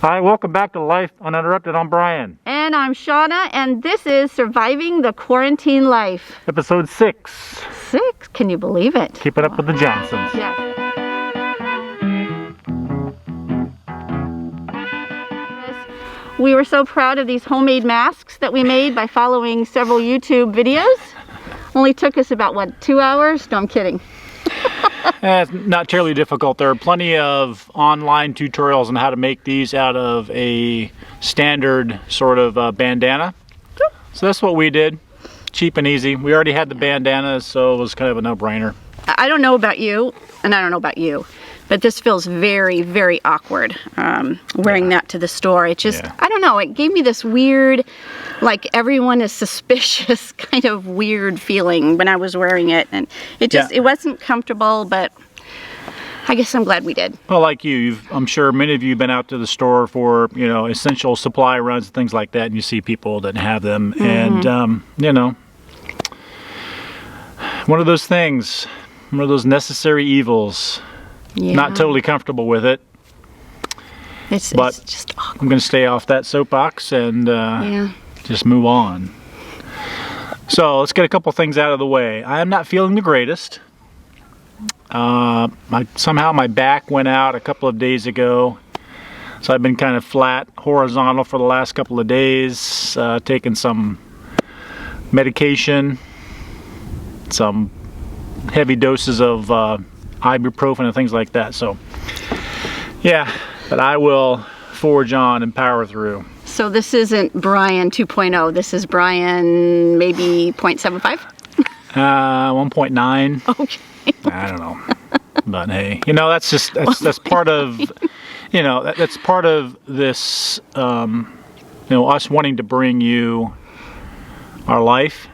Hi, welcome back to Life Uninterrupted. I'm Brian. And I'm Shauna, and this is Surviving the Quarantine Life. Episode 6. 6? Can you believe it? Keep it up with the Johnsons. Yes. We were so proud of these homemade masks that we made by following several YouTube videos. Only took us about, what, 2 hours? No, I'm kidding. It's not terribly difficult. There are plenty of online tutorials on how to make these out of a standard sort of bandana. So that's what we did. Cheap and easy. We already had the bandana, so it was kind of a no-brainer. I don't know about you, and I don't know about you, but this feels very, very awkward wearing that to the store. It just, I don't know, it gave me this weird, like everyone is suspicious kind of weird feeling when I was wearing it. And it just, it wasn't comfortable, but I guess I'm glad we did. Well, like I'm sure many of you have been out to the store for, you know, essential supply runs and things like that, and you see people that have them. And, you know, one of those things, one of those necessary evils. Yeah. Not totally comfortable with it. It's just awkward. I'm going to stay off that soapbox and just move on. So let's get a couple things out of the way. I am not feeling the greatest. Somehow my back went out a couple of days ago. So I've been kind of flat, horizontal for the last couple of days, taking some medication, some heavy doses of ibuprofen and things like that. So yeah, but I will forge on and power through. So this isn't Brian 2.0, this is Brian maybe 0.75? 1.9. Okay. I don't know. But hey, you know, that's part of, you know, that's part of this, you know, us wanting to bring you our life.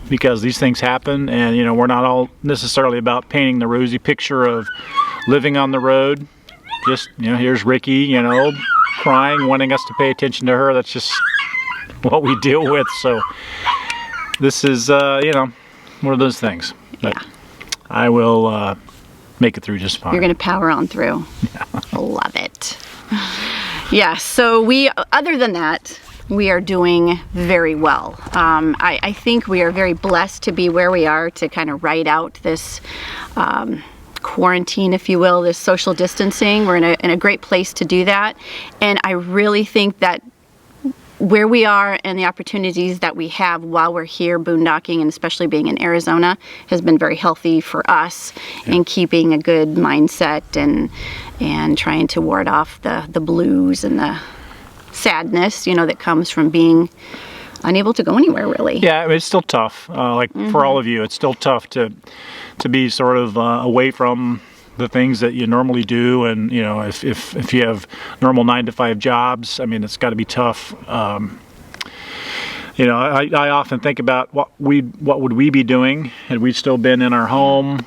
Because these things happen, and you know, we're not all necessarily about painting the rosy picture of living on the road. Just, you know, here's Ricky, you know, crying, wanting us to pay attention to her. That's just what we deal with. So this is, you know, one of those things. But I will make it through just fine. You're going to power on through. Yeah. Love it. Yeah. So other than that, we are doing very well. I think we are very blessed to be where we are to kind of ride out this quarantine, if you will, this social distancing. We're in a great place to do that. And I really think that where we are and the opportunities that we have while we're here boondocking, and especially being in Arizona, has been very healthy for us in keeping a good mindset and trying to ward off the blues and the sadness, you know, that comes from being unable to go anywhere, really. Yeah, I mean, it's still tough. Like for all of you, it's still tough to be sort of away from the things that you normally do, and you know, if you have normal 9-to-5 jobs, I mean, it's got to be tough. You know, I often think about what would we be doing had we still been in our home?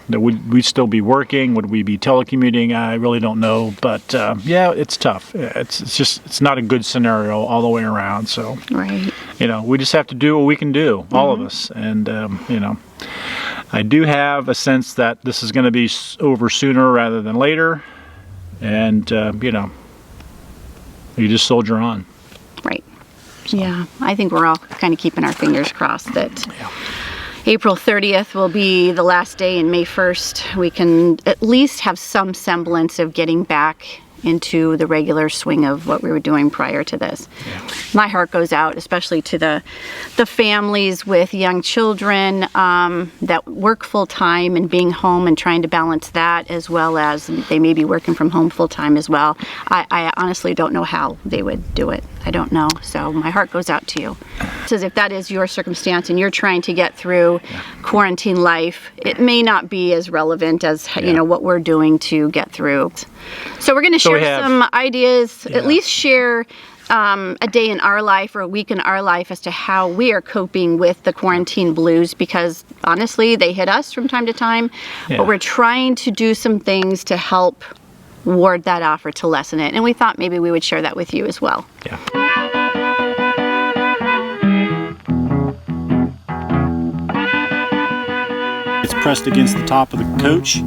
Would we still be working? Would we be telecommuting? I really don't know, but yeah, it's tough. It's not a good scenario all the way around. So you know, we just have to do what we can do, all of us. And you know, I do have a sense that this is going to be over sooner rather than later, and you know, you just soldier on. Right. So. Yeah, I think we're all kind of keeping our fingers crossed that April 30th will be the last day, and May 1st we can at least have some semblance of getting back into the regular swing of what we were doing prior to this. Yeah. My heart goes out, especially to the families with young children that work full-time and being home and trying to balance that, as well as they may be working from home full-time as well. I honestly don't know how they would do it. I don't know. So my heart goes out to you. So if that is your circumstance and you're trying to get through quarantine life, it may not be as relevant as you know, what we're doing to get through. So we're going to share some ideas, at least share a day in our life or a week in our life as to how we are coping with the quarantine blues, because honestly, they hit us from time to time, but we're trying to do some things to help ward that off or to lessen it. And we thought maybe we would share that with you as well. Yeah. It's pressed against the top of the coach.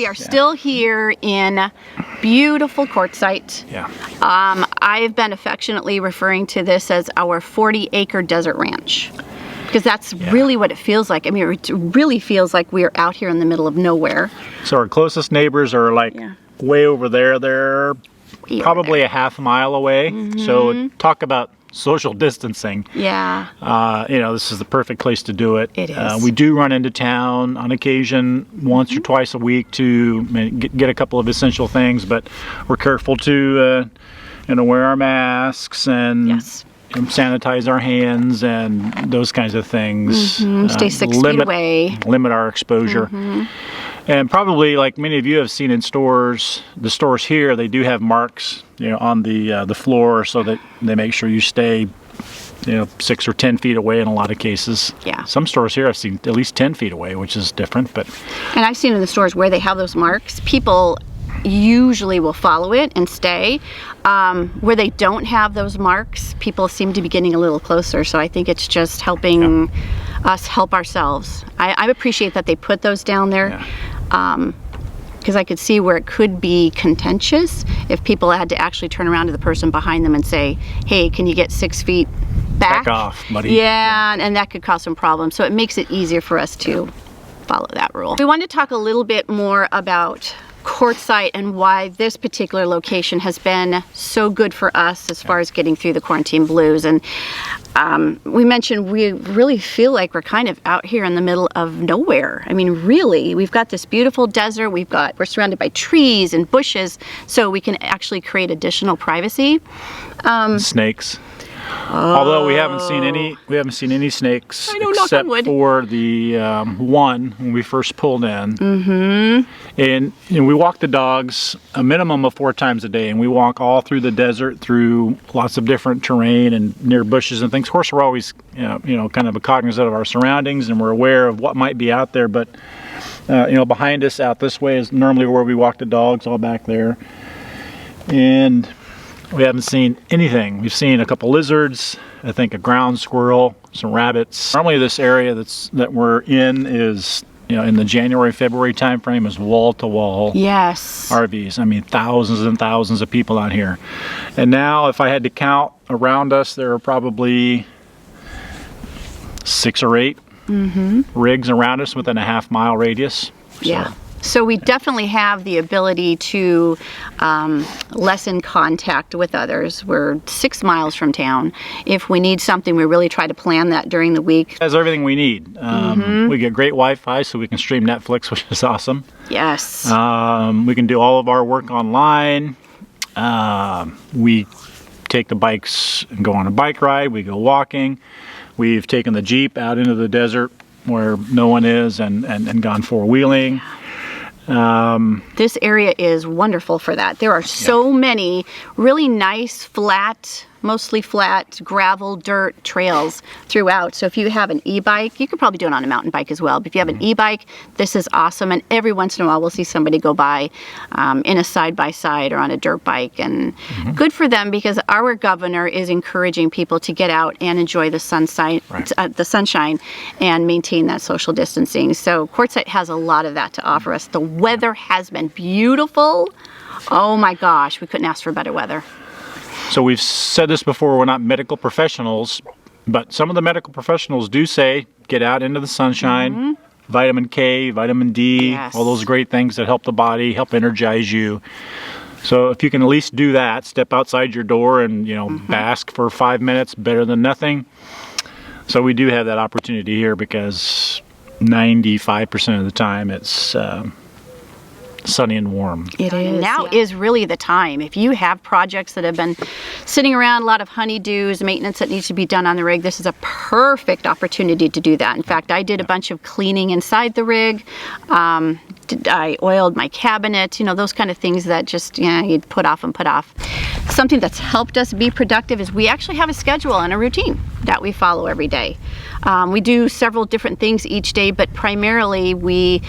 we are still here in beautiful Quartzsite. Yeah. I've been affectionately referring to this as our 40-acre desert ranch, because that's really what it feels like. I mean, it really feels like we're out here in the middle of nowhere. So our closest neighbors are like way over there. They're probably a half mile away. So talk about social distancing. Yeah. You know, this is the perfect place to do it. It is. We do run into town on occasion, once or twice a week, to get a couple of essential things, but we're careful to, you know, wear our masks and sanitize our hands and those kinds of things. Stay 6 feet away. Limit our exposure. And probably, like many of you have seen in stores, the stores here, they do have marks, you know, on the floor, so that they make sure you stay, you know, 6 or 10 feet away in a lot of cases. Yeah. Some stores here I've seen at least 10 feet away, which is different. But And I've seen in the stores where they have those marks, people usually will follow it and stay. Where they don't have those marks, people seem to be getting a little closer. So I think it's just helping us help ourselves. I appreciate that they put those down there. Because I could see where it could be contentious if people had to actually turn around to the person behind them and say, hey, can you get 6 feet back? back off, buddy. Yeah, and that could cause some problems. So it makes it easier for us to follow that rule. We want to talk a little bit more about Quartzsite and why this particular location has been so good for us as far as getting through the quarantine blues. And we mentioned we really feel like we're kind of out here in the middle of nowhere. I mean, really, we've got this beautiful desert. We're surrounded by trees and bushes, so we can actually create additional privacy. Snakes. Although we haven't seen any snakes except for the one when we first pulled in. And you know, we walk the dogs a minimum of 4 times a day, and we walk all through the desert, through lots of different terrain and near bushes and things. Of course, we're always you know kind of cognizant of our surroundings, and we're aware of what might be out there. But you know, behind us out this way is normally where we walk the dogs, all back there, and we haven't seen anything. We've seen a couple lizards, I think a ground squirrel, some rabbits. Normally this area that we're in is, you know, in the January, February time frame is wall-to-wall RVs. I mean, thousands and thousands of people out here. And now if I had to count around us, there are probably 6 or 8 rigs around us within a half-mile radius. So we definitely have the ability to lessen contact with others. We're 6 miles from town. If we need something, we really try to plan that during the week. It has everything we need. We get great Wi-Fi, so we can stream Netflix, which is awesome. Yes. We can do all of our work online. We take the bikes and go on a bike ride. We go walking. We've taken the Jeep out into the desert where no one is and gone 4-wheeling. This area is wonderful for that. There are so many really nice, mostly flat gravel, dirt trails throughout. So if you have an e-bike, you could probably do it on a mountain bike as well. But if you have an e-bike, this is awesome. And every once in a while, we'll see somebody go by in a side-by-side or on a dirt bike. And good for them, because our governor is encouraging people to get out and enjoy the sunshine and maintain that social distancing. So Quartzsite has a lot of that to offer us. The weather has been beautiful. Oh my gosh, we couldn't ask for better weather. So we've said this before, we're not medical professionals, but some of the medical professionals do say get out into the sunshine, vitamin K, vitamin D, all those great things that help the body, help energize you. So if you can at least do that, step outside your door and, you know, bask for 5 minutes, better than nothing. So we do have that opportunity here because 95% of the time it's sunny and warm. It is. Now is really the time. If you have projects that have been sitting around, a lot of honeydews, maintenance that needs to be done on the rig, this is a perfect opportunity to do that. In fact, I did a bunch of cleaning inside the rig. I oiled my cabinet, you know, those kind of things that just, you know, you'd put off and put off. Something that's helped us be productive is we actually have a schedule and a routine that we follow every day. We do several different things each day, but primarily we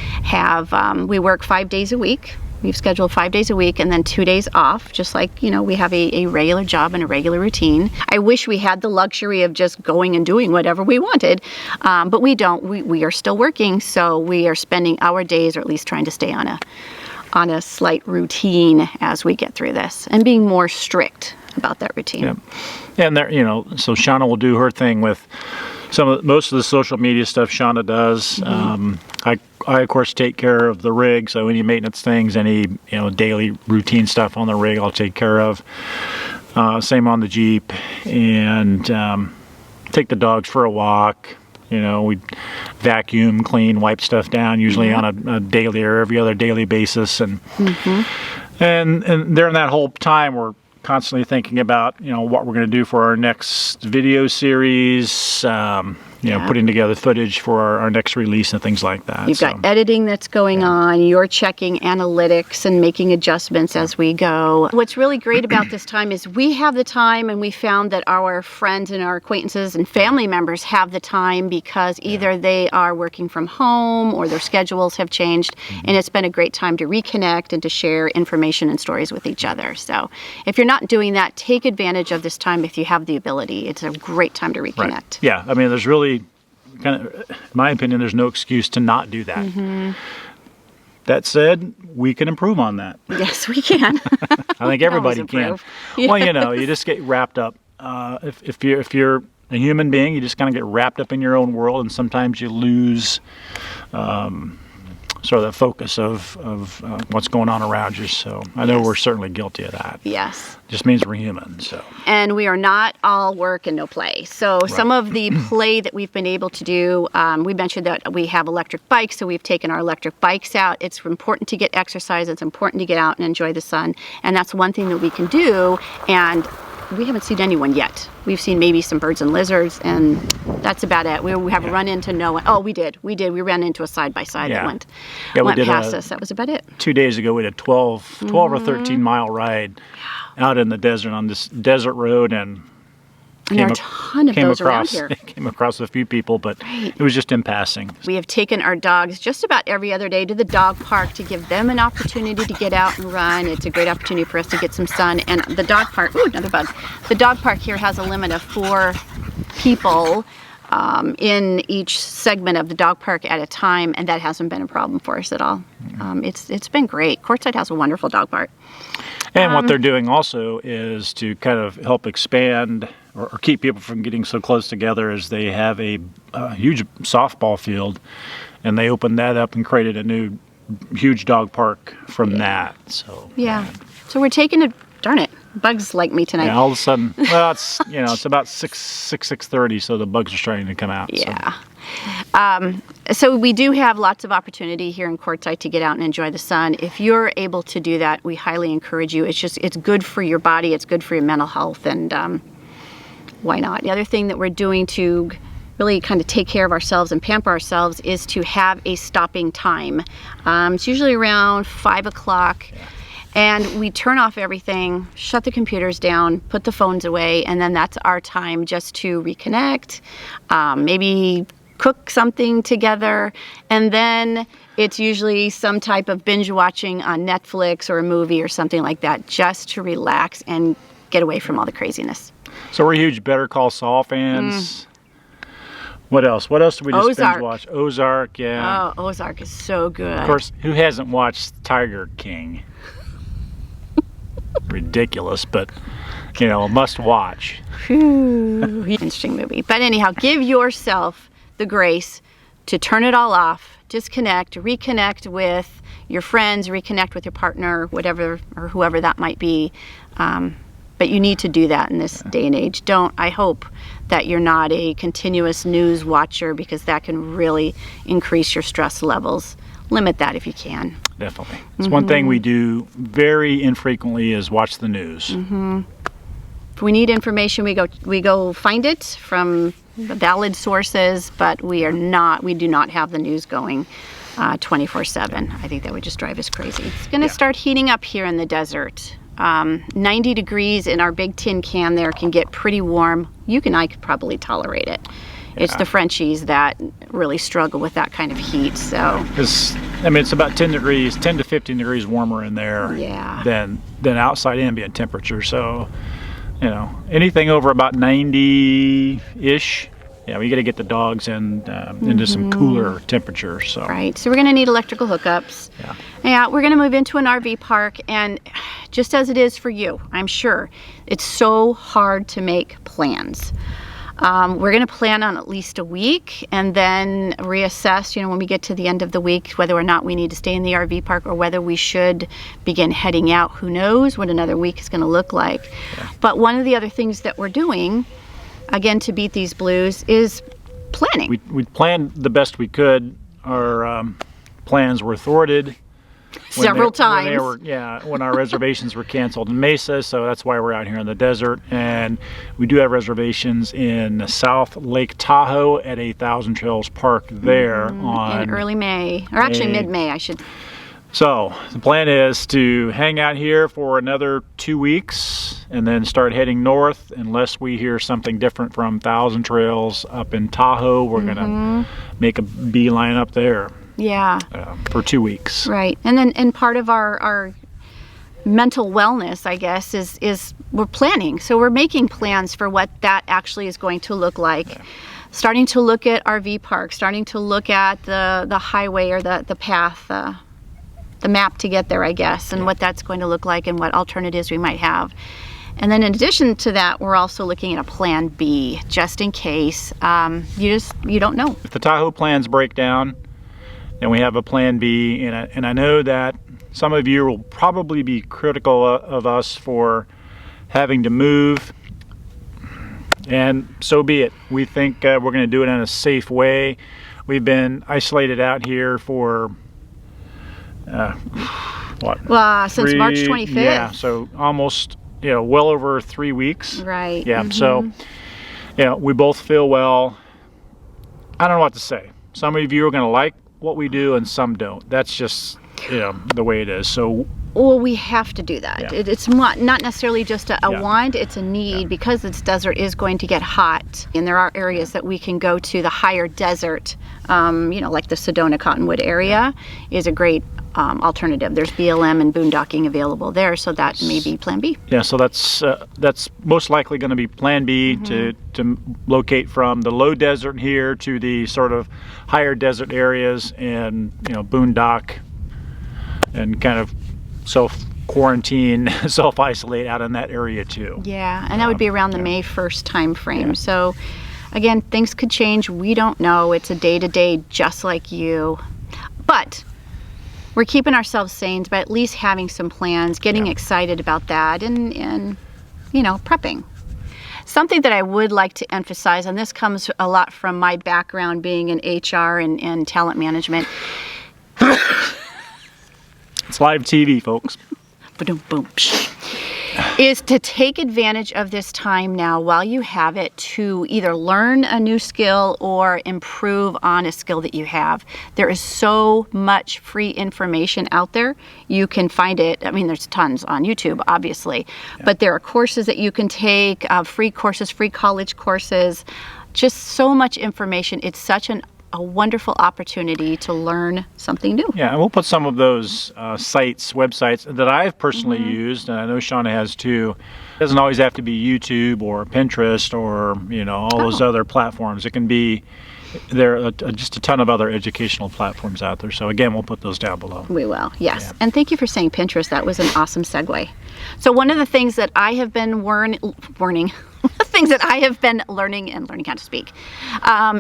work 5 days a week. We've scheduled 5 days a week and then 2 days off, just like, you know, we have a regular job and a regular routine. I wish we had the luxury of just going and doing whatever we wanted, but we don't. We are still working, so we are spending our days, or at least trying to stay on a on a slight routine as we get through this, and being more strict about that routine. Yep. And there, so Shauna will do her thing with most of the social media stuff Shauna does. I of course take care of the rig, so any maintenance things, any daily routine stuff on the rig, I'll take care of. Same on the Jeep, and take the dogs for a walk. We vacuum, clean, wipe stuff down, usually on a daily or every other daily basis, and during that whole time we're constantly thinking about what we're going to do for our next video series, putting together footage for our next release and things like that. You've got editing that's going on, you're checking analytics and making adjustments as we go. What's really great about this time is we have the time, and we found that our friends and our acquaintances and family members have the time because either they are working from home or their schedules have changed, and it's been a great time to reconnect and to share information and stories with each other. So if you're not doing that, take advantage of this time if you have the ability. It's a great time to reconnect. Right. Yeah, I mean, there's really, in my opinion, there's no excuse to not do that. That said, we can improve on that. Yes, we can. I think everybody can. Yes. Well, you just get wrapped up. If you're a human being, you just kind of get wrapped up in your own world, and sometimes you lose sort of the focus of what's going on around you. So I know we're certainly guilty of that. Yes. Just means we're human. So. And we are not all work and no play. So some of the play that we've been able to do, we mentioned that we have electric bikes, so we've taken our electric bikes out. It's important to get exercise. It's important to get out and enjoy the sun. And that's one thing that we can do. And we haven't seen anyone yet. We've seen maybe some birds and lizards, and that's about it. We have run into no one. Oh, we did. We ran into a side-by-side that went past us. That was about it. 2 days ago, we had a 12 or 13 mile ride out in the desert on this desert road, and there are a ton of those around here. Came across a few people, but it was just in passing. We have taken our dogs just about every other day to the dog park to give them an opportunity to get out and run. It's a great opportunity for us to get some sun. And the dog park, another bug. The dog park here has a limit of 4 people in each segment of the dog park at a time, and that hasn't been a problem for us at all. It's been great. Quartzsite has a wonderful dog park. And what they're doing also is to kind of help expand or keep people from getting so close together, as they have a huge softball field, and they opened that up and created a new huge dog park from that. So so we're taking it. Darn it, bugs like me tonight. Yeah, all of a sudden, well, it's it's about 6:30, so the bugs are starting to come out. Yeah. So we do have lots of opportunity here in Quartzsite to get out and enjoy the sun. If you're able to do that, we highly encourage you. It's good for your body. It's good for your mental health, and why not? The other thing that we're doing to really kind of take care of ourselves and pamper ourselves is to have a stopping time. It's usually around 5 o'clock. And we turn off everything, shut the computers down, put the phones away, and then that's our time just to reconnect, maybe cook something together, and then it's usually some type of binge watching on Netflix or a movie or something like that, just to relax and get away from all the craziness. So we're huge Better Call Saul fans. What else? What else did we just binge watch? Ozark, yeah. Oh, Ozark is so good. Of course, who hasn't watched Tiger King? Ridiculous, but a must watch. Interesting movie. But anyhow, give yourself the grace to turn it all off, disconnect, reconnect with your friends, reconnect with your partner, whatever or whoever that might be. But you need to do that in this day and age. I hope that you're not a continuous news watcher, because that can really increase your stress levels. Limit that if you can. Definitely. It's one thing we do very infrequently is watch the news. If we need information, we go find it from valid sources, but we do not have the news going 24/7. I think that would just drive us crazy. It's going to start heating up here in the desert. 90 degrees in our big tin can there can get pretty warm. You and I could probably tolerate it. It's the Frenchies that really struggle with that kind of heat. So it's about 10 to 15 degrees warmer in there than outside ambient temperature. So, anything over about 90-ish yeah, we got to get the dogs into some cooler temperatures. So Right. So we're going to need electrical hookups. yeah. Yeah, we're going to move into an RV park, and just as it is for you, I'm sure, it's so hard to make plans. We're going to plan on at least a week and then reassess, when we get to the end of the week, whether or not we need to stay in the RV park or whether we should begin heading out. Who knows what another week is going to look like. Yeah. But one of the other things that we're doing, again, to beat these blues is planning. We planned the best we could. Our plans were thwarted Several times. When our reservations were canceled in Mesa, so that's why we're out here in the desert. And we do have reservations in South Lake Tahoe at a Thousand Trails Park there on in early May, or actually mid-May, I should. So the plan is to hang out here for another 2 weeks and then start heading north. Unless we hear something different from Thousand Trails up in Tahoe, we're gonna make a beeline up there. Yeah. For 2 weeks. Right. And part of our mental wellness, I guess, is we're planning. So we're making plans for what that actually is going to look like. Yeah. Starting to look at RV parks, starting to look at the highway or the path, the map to get there, I guess, and what that's going to look like and what alternatives we might have. And then in addition to that, we're also looking at a plan B, just in case. You don't know. If the Tahoe plans break down, then we have a plan B, and I know that some of you will probably be critical of us for having to move, and so be it. We think we're going to do it in a safe way. We've been isolated out here for Since March 25th. Yeah, so almost, well over 3 weeks. Right. Yeah, so, we both feel well. I don't know what to say. Some of you are going to like what we do and some don't. That's just, the way it is. So well, we have to do that. Yeah. It's not necessarily just a Yeah. want, it's a need. Yeah. Because this desert is going to get hot, and there are areas that we can go to. The higher desert, like the Sedona Cottonwood area, is a great alternative. There's BLM and boondocking available there, so that may be plan B. yeah, so that's most likely going to be plan B, to locate from the low desert here to the sort of higher desert areas, and boondock and kind of self-quarantine, self-isolate out in that area too. Yeah, and that would be around the May 1st time frame. Yeah. So again, things could change. We don't know. It's a day-to-day just like you. But we're keeping ourselves sane by at least having some plans, getting excited about that, and prepping. Something that I would like to emphasize, and this comes a lot from my background being in HR and talent management. It's live TV, folks. Ba-dum, boom, is to take advantage of this time now while you have it to either learn a new skill or improve on a skill that you have. There is so much free information out there. You can find it. I mean, there's tons on YouTube, obviously, but there are courses that you can take, free courses, free college courses, just so much information. It's such a wonderful opportunity to learn something new. Yeah, and we'll put some of those websites that I've personally used, and I know Shauna has too. It doesn't always have to be YouTube or Pinterest or all those other platforms. It can be there are just a ton of other educational platforms out there. So again, we'll put those down below. We will, yes. Yeah. And thank you for saying Pinterest. That was an awesome segue. So one of the things that I have been learning and learning how to speak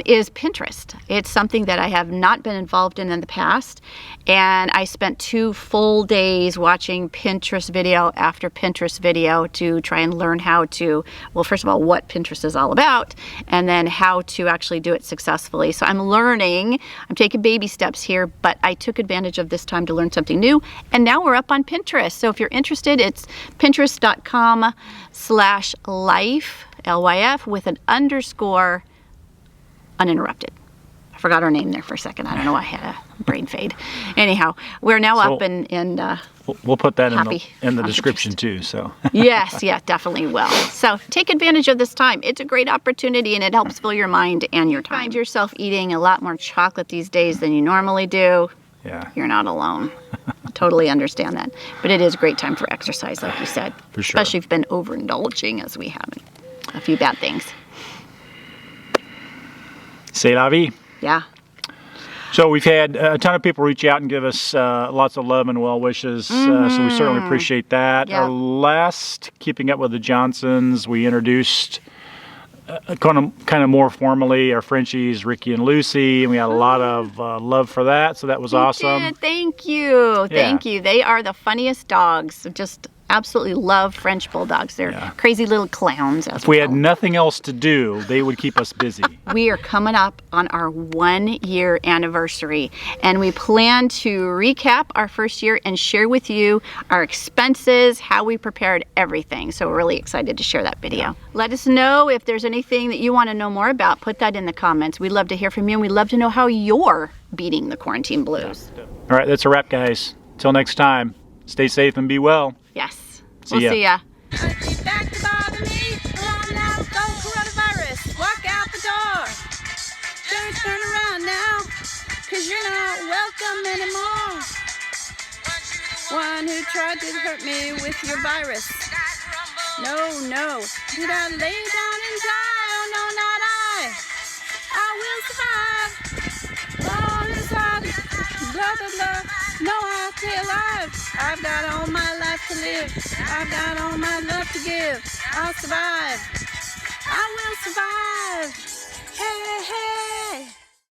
is Pinterest. It's something that I have not been involved in the past, and I spent 2 full days watching Pinterest video after Pinterest video to try and learn how to, well, first of all, what Pinterest is all about, and then how to actually do it successfully. So I'm learning, I'm taking baby steps here, but I took advantage of this time to learn something new, and now we're up on Pinterest. So if you're interested, it's pinterest.com/lyf, LYF, with an _ uninterrupted. I forgot her name there for a second. I don't know why I had a brain fade. Anyhow, we're now up and we'll put that in the happy description too. So yes, yeah, definitely will. So take advantage of this time. It's a great opportunity, and it helps fill your mind and your time. Find yourself eating a lot more chocolate these days than you normally do. Yeah, you're not alone. Totally understand that. But it is a great time for exercise, like you said. For sure. Especially if you've been overindulging, as we have. A few bad things. C'est la vie. Yeah. So we've had a ton of people reach out and give us lots of love and well wishes, so we certainly appreciate that. Yeah. Our last Keeping Up with the Johnsons, we introduced kind of more formally our Frenchies, Ricky and Lucy, and we had a lot of love for that, so that was awesome. Did. Thank you. Thank Yeah. you. They are the funniest dogs. Just absolutely love French bulldogs. They're Yeah. crazy little clowns. As If we had call them. nothing else to do, they would keep us busy. We are coming up on our 1-year anniversary, and we plan to recap our first year and share with you our expenses, how we prepared everything. So we're really excited to share that video. Let us know if there's anything that you want to know more about. Put that in the comments. We'd love to hear from you, and we'd love to know how you're beating the quarantine blues. All right, that's a wrap, guys. Till next time, stay safe and be well. Yes. See We'll ya. see ya. Back to bother me. Run out, go coronavirus. Walk out the door. Turn around now. Cause you're not welcome anymore. One who tried to hurt me with your virus. No. Did I lay down and die? Oh no, not I. I will survive. All inside. Blah, blah, blah. No, I'll stay alive. I've got all my life to live. I've got all my love to give. I'll survive. I will survive.